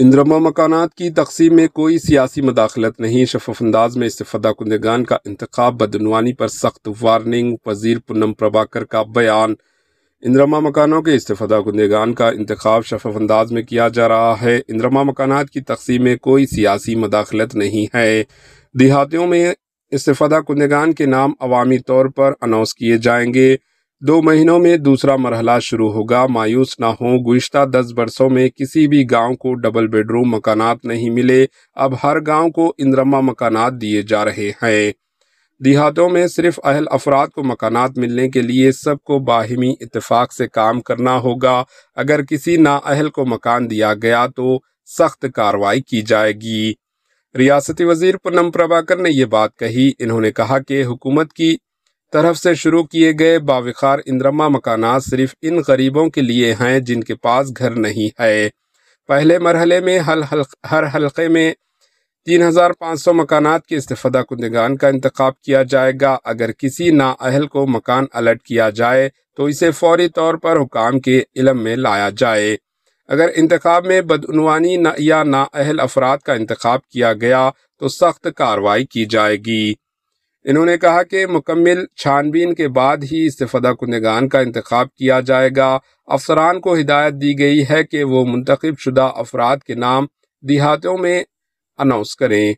اندرما مکانات کی تقسیم میں کوئی سیاسی مداخلت نہیں، شفاف انداز میں استفادہ کنندگان کا انتخاب، بدعنوانی پر سخت وارننگ، وزیر پونم پربھاکر کا بیان۔ اندرما مکانوں کے استفادہ کنندگان کا انتخاب شفاف انداز میں کیا جا رہا ہے۔ اندرما مکانات کی تقسیم میں کوئی سیاسی مداخلت نہیں ہے۔ دیہاتوں میں استفادہ کنندگان کے نام عوامی طور پر اناؤنس کیے جائیں گے۔ 2 مہینوں میں دوسرا مرحلہ شروع ہوگا۔ مایوس نہ ہوں، گزشتہ 10 برسوں میں کسی بھی گاؤں کو ڈبل بیڈ روم مکانات نہیں ملے، اب ہر گاؤں کو اندرما مکانات دیے جا رہے ہیں۔ دیہاتوں میں صرف اہل افراد کو مکانات ملنے کے لیے سب کو باہمی اتفاق سے کام کرنا ہوگا۔ اگر کسی نااہل کو مکان دیا گیا تو سخت کارروائی کی جائے گی۔ ریاستی وزیر پونم پربھاکر نے یہ بات کہی۔ انہوں نے کہا کہ حکومت کی طرف سے شروع کیے گئے باوقار اندرما مکانات صرف ان غریبوں کے لیے ہیں جن کے پاس گھر نہیں ہے۔ پہلے مرحلے میں ہر حلقے میں 3500 مکانات کے استفادہ کنندگان کا انتخاب کیا جائے گا۔ اگر کسی نااہل کو مکان الاٹ کیا جائے تو اسے فوری طور پر حکام کے علم میں لایا جائے۔ اگر انتخاب میں بدعنوانی یا نااہل افراد کا انتخاب کیا گیا تو سخت کارروائی کی جائے گی۔ انہوں نے کہا کہ مکمل چھان بین کے بعد ہی استفادہ کنندگان کا انتخاب کیا جائے گا۔ افسران کو ہدایت دی گئی ہے کہ وہ منتخب شدہ افراد کے نام دیہاتوں میں اناؤنس کریں۔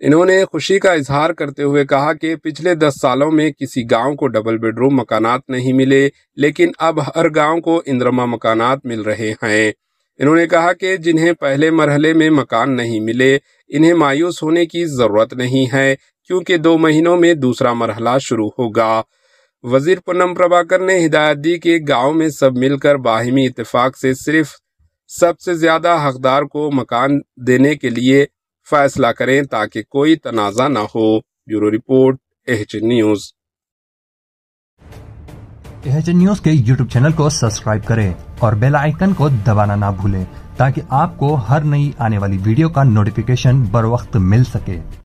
انہوں نے خوشی کا اظہار کرتے ہوئے کہا کہ پچھلے 10 سالوں میں کسی گاؤں کو ڈبل بیڈ روم مکانات نہیں ملے، لیکن اب ہر گاؤں کو اندرما مکانات مل رہے ہیں۔ انہوں نے کہا کہ جنہیں پہلے مرحلے میں مکان نہیں ملے، انہیں مایوس ہونے کی ضرورت نہیں ہے، کیونکہ 2 مہینوں میں دوسرا مرحلہ شروع ہوگا۔ وزیر پونم پربھاکر نے ہدایت دی کہ گاؤں میں سب مل کر باہمی اتفاق سے صرف سب سے زیادہ حقدار کو مکان دینے کے لیے فیصلہ کریں تاکہ کوئی تنازع نہ ہو۔ بیورو رپورٹ، AHN نیوز۔ AHN نیوز کے YouTube چینل کو سبسکرائب کریں اور بیل آئیکن کو دبانا نہ بھولیں تاکہ آپ کو ہر نئی آنے والی ویڈیو کا نوٹیفیکیشن بر وقت مل سکے۔